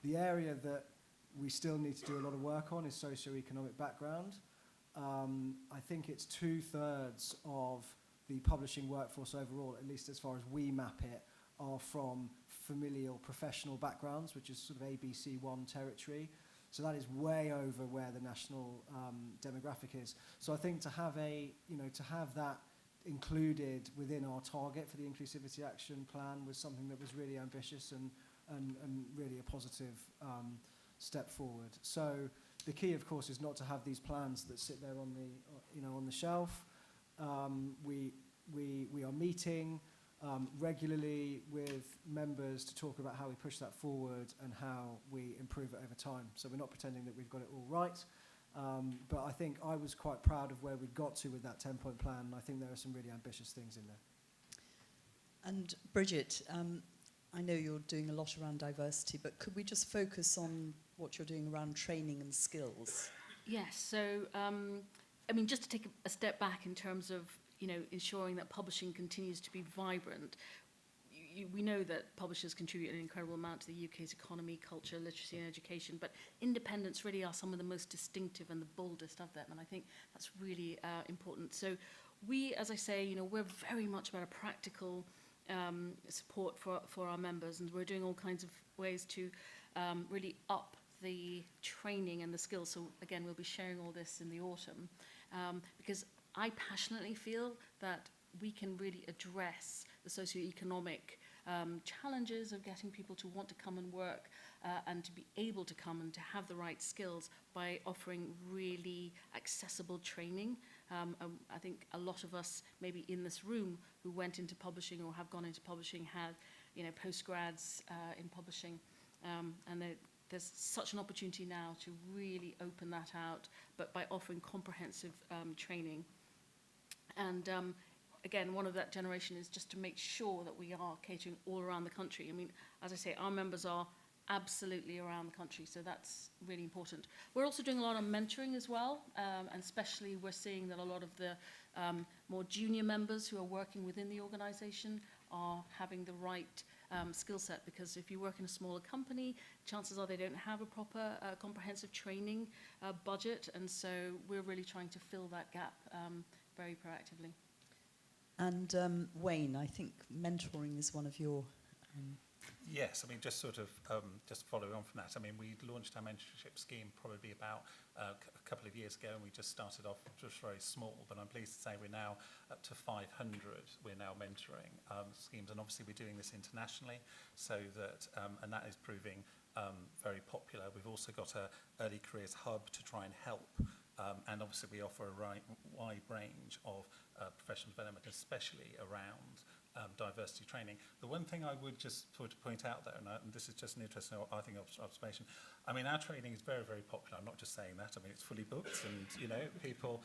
The area that we still need to do a lot of work on is socio-economic background. I think it's 2/3 of the publishing workforce overall, at least as far as we map it, are from familial professional backgrounds, which is sort of ABC1 territory. So that is way over where the national demographic is. So I think to have that included within our target for the Inclusivity Action Plan was something that was really ambitious and really a positive step forward. So the key, of course, is not to have these plans that sit there on the shelf. We are meeting regularly with members to talk about how we push that forward and how we improve it over time. So we're not pretending that we've got it all right. But I think I was quite proud of where we got to with that 10-point plan, and I think there are some really ambitious things in there. And Bridget, I know you're doing a lot around diversity, but could we just focus on what you're doing around training and skills? Yes, so, I mean, just to take a step back in terms of, you know, ensuring that publishing continues to be vibrant. We know that publishers contribute an incredible amount to the UK's economy, culture, literacy and education, but independents really are some of the most distinctive and the boldest of them, and I think that's really important. So we, as I say, you know, we're very much about a practical support for our members, and we're doing all kinds of ways to really up the training and the skills. So again, we'll be sharing all this in the autumn, because I passionately feel that we can really address the socioeconomic challenges of getting people to want to come and work and to be able to come and to have the right skills by offering really accessible training. I think a lot of us maybe in this room who went into publishing or have gone into publishing had, you know, postgrads in publishing, and there's such an opportunity now to really open that out, but by offering comprehensive training. And again, one of that generation is just to make sure that we are catering all around the country. I mean, as I say, our members are absolutely around the country, so that's really important. We're also doing a lot of mentoring as well, and especially we're seeing that a lot of the more junior members who are working within the organisation are having the right skill set, because if you work in a smaller company, chances are they don't have a proper comprehensive training budget, and so we're really trying to fill that gap very proactively. And Wayne, I think mentoring is one of your... Yes, I mean, just sort of, just following on from that, I mean, we launched our mentorship scheme probably about a couple of years ago, and we just started off just very small, but I'm pleased to say we're now up to 500. We're now mentoring schemes, and obviously we're doing this internationally, so that, and that is proving very popular. We've also got a early careers hub to try and help, and obviously we offer a wide range of professional development, especially around diversity training. The one thing I would just point out there, and this is just an interesting, I think, observation. I mean, our training is very, very popular. I'm not just saying that. I mean, it's fully booked, and people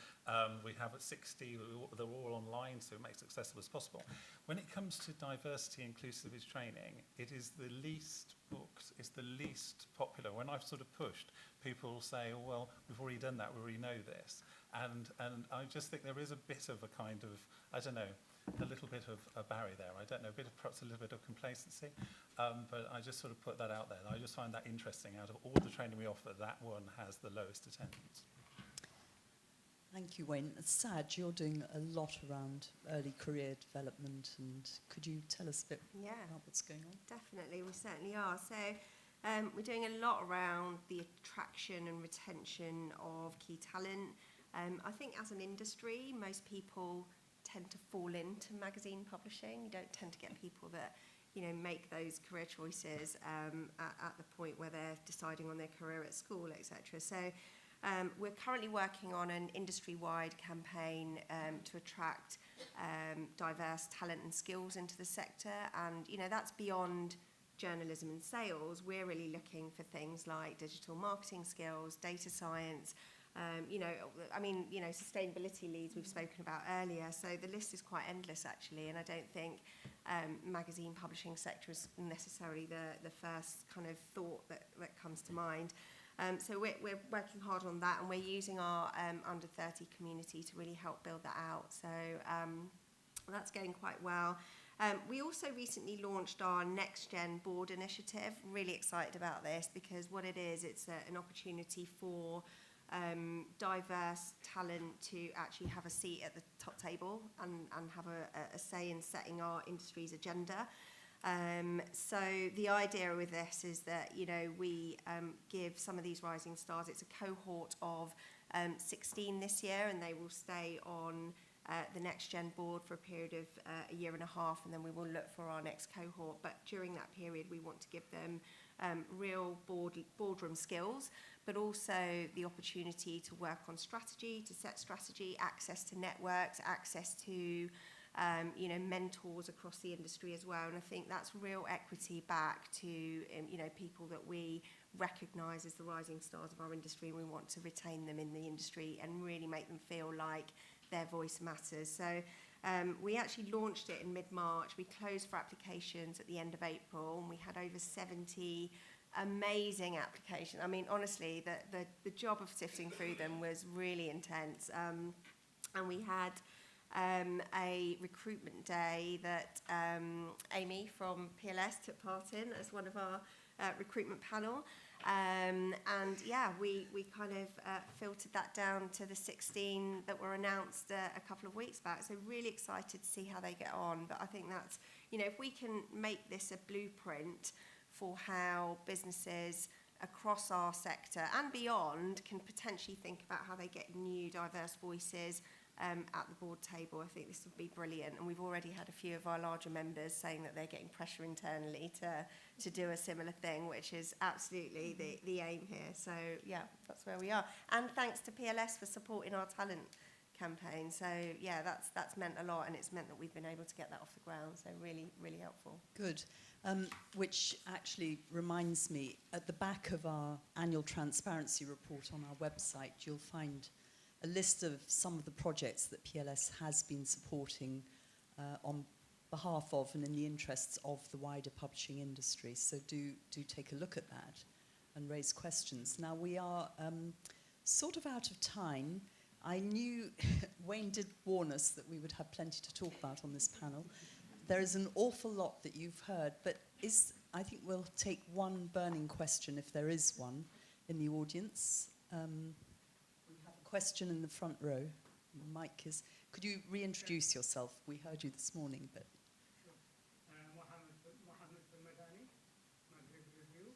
we have at 60. They're all online, so it makes it accessible as possible. When it comes to diversity inclusivity training, it is the least booked. It's the least popular. When I've sort of pushed, people say, "Oh, well, we've already done that. We already know this." And I just think there is a bit of a kind of, I don't know, a little bit of a barrier there. I don't know, perhaps a little bit of complacency, but I just sort of put that out there. I just find that interesting. Out of all the training we offer, that one has the lowest attendance. Thank you, Wayne. It's sad, you're doing a lot around early career development, and could you tell us a bit about what's going on? Definitely, we certainly are. So we're doing a lot around the attraction and retention of key talent. I think as an industry, most people tend to fall into magazine publishing. You don't tend to get people that, make those career choices at the point where they're deciding on their career at school, etc. So we're currently working on an industry-wide campaign to attract diverse talent and skills into the sector. And, that's beyond journalism and sales. We're really looking for things like digital marketing skills, data science, sustainability leads we've spoken about earlier. So the list is quite endless, actually, and I don't think magazine publishing sector is necessarily the first kind of thought that comes to mind. So we're working hard on that, and we're using our under 30 community to really help build that out. So that's going quite well. We also recently launched our Next Gen Board initiative. Really excited about this because what it is, it's an opportunity for diverse talent to actually have a seat at the top table and have a say in setting our industry's agenda. So the idea with this is that, we give some of these rising stars, it's a cohort of 16 this year, and they will stay on the Next Gen Board for a period of a year and a half, and then we will look for our next cohort. But during that period, we want to give them real boardroom skills, but also the opportunity to work on strategy, to set strategy, access to networks, access to mentors across the industry as well. And I think that's real equity back to people that we recognise as the rising stars of our industry, and we want to retain them in the industry and really make them feel like their voice matters. So we actually launched it in mid-March. We closed for applications at the end of April, and we had over 70 amazing applications. I mean, honestly, the job of sifting through them was really intense. And we had a recruitment day that Amy from PLS took part in as one of our recruitment panel. And yeah, we kind of filtered that down to the 16 that were announced a couple of weeks back. So really excited to see how they get on. But I think that's, if we can make this a blueprint for how businesses across our sector and beyond can potentially think about how they get new diverse voices at the board table, I think this would be brilliant. And we've already had a few of our larger members saying that they're getting pressure internally to do a similar thing, which is absolutely the aim here. So yeah, that's where we are. And thanks to PLS for supporting our talent campaign. So yeah, that's meant a lot, and it's meant that we've been able to get that off the ground. So really, really helpful. Good. Which actually reminds me, at the back of our annual transparency report on our website, you'll find a list of some of the projects that PLS has been supporting on behalf of and in the interests of the wider publishing industry. So do take a look at that and raise questions. Now, we are sort of out of time. I knew Wayne did warn us that we would have plenty to talk about on this panel. There is an awful lot that you've heard, but I think we'll take one burning question, if there is one, in the audience. We have a question in the front row. The mic is... Could you reintroduce yourself? We heard you this morning, but... Sure. Mohammed Madani, Maghreb Review.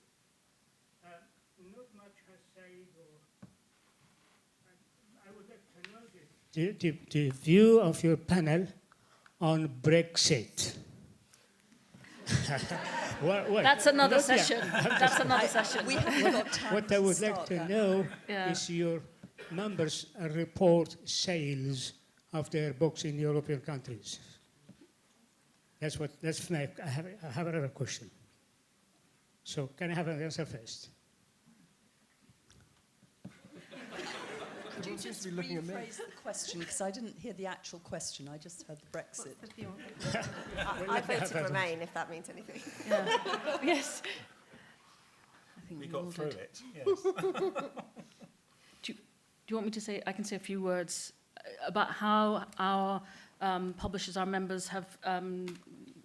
Not much has said, or I would like to know the view of your panel on Brexit. well, That's another session. That's another session. We haven't got time what to I would start like to that. know Yeah. is your members report sales of their books in European countries? I have another question. So can I have an answer first? Could you Everyone seems just to be looking at me. rephrase the question, because I didn't hear the actual question, I just heard the Brexit. What's the view? I voted Remain, if that means anything. Yeah. Yes. I think We we all got through did. it, yes. Do you want me to say, I can say a few words about how our publishers, our members have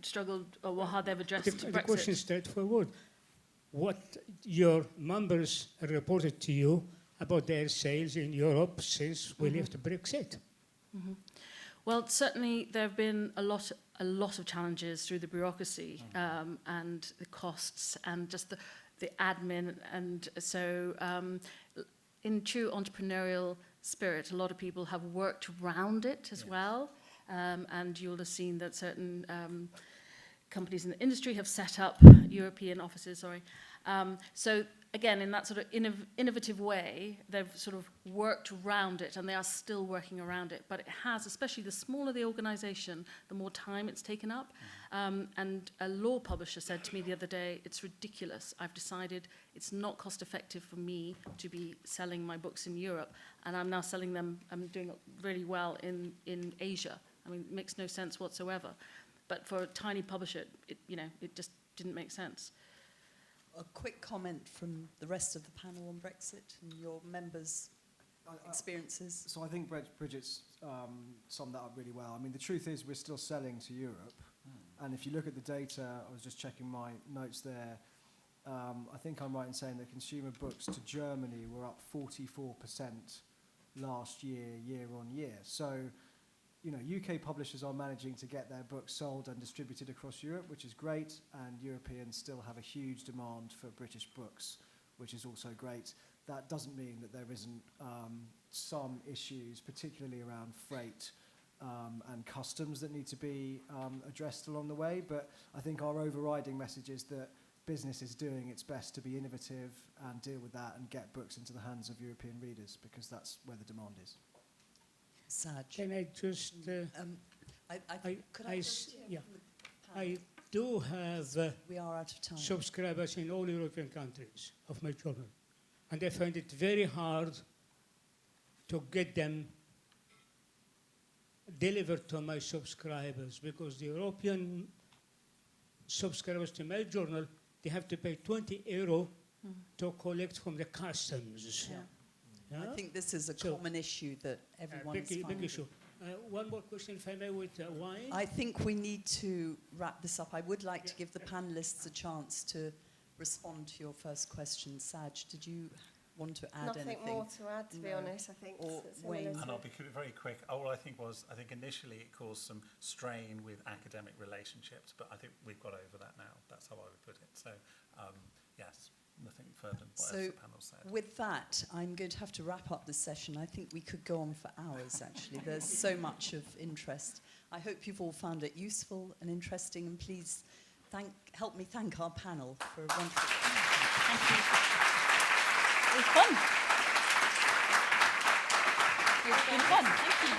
struggled, or how they've addressed The Brexit? question is straightforward. What your members reported to you about their sales in Europe since we left Brexit? Well, certainly there have been a lot of challenges through the bureaucracy and the costs and just the admin. And so in true entrepreneurial spirit, a lot of people have worked around it as well. And you'll have seen that certain companies in the industry have set up European offices, so again, in that sort of innovative way, they've sort of worked around it, and they are still working around it. But it has, especially the smaller the organisation, the more time it's taken up. And a law publisher said to me the other day, it's ridiculous. I've decided it's not cost effective for me to be selling my books in Europe, and I'm now selling them, I'm doing really well in Asia. I mean, it makes no sense whatsoever. But for a tiny publisher, it just didn't make sense. A quick comment from the rest of the panel on Brexit and your members' experiences. So I think Bridget's summed that up really well. I mean, the truth is we're still selling to Europe. And if you look at the data, I was just checking my notes there, I think I'm right in saying that consumer books to Germany were up 44% last year, year on year. So, UK publishers are managing to get their books sold and distributed across Europe, which is great, and Europeans still have a huge demand for British books, which is also great. That doesn't mean that there isn't some issues, particularly around freight and customs, that need to be addressed along the way, but I think our overriding message is that business is doing its best to be innovative and deal with that and get books into the hands of European readers, because that's where the demand is. Saj. Can I just... Could I just hear yeah. from the panel? I do have We are out of time. subscribers in all European countries of my journal, and I find it very hard to get them delivered to my subscribers, because the European subscribers to my journal, they have to pay €20 to collect from the customs. Yeah. Yeah? I think this is a So, common issue that everyone is finding. big issue. One more question, if I may, with wine. I think we need to wrap this up. I would like to give the panellists a chance to respond to your first question. Saj, did you want to add Nothing anything? more to add, to be No. honest, I think. Or it's similar Wayne. to- And I'll be very quick. All I think initially it caused some strain with academic relationships, but I think we've got over that now. That's how I would put it. So, yes, nothing further than what else the panel said. With that, I'm going to have to wrap up the session. I think we could go on for hours, actually. There's so much of interest. I hope you've all found it useful and interesting, and please help me thank our panel for a wonderful... Thank you. It was fun. It's been fun. Thank you.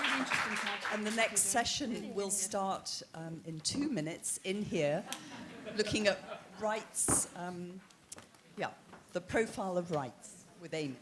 Really interesting to have. And the next session will start in 2 minutes in here, looking at rights, the profile of rights with Amy.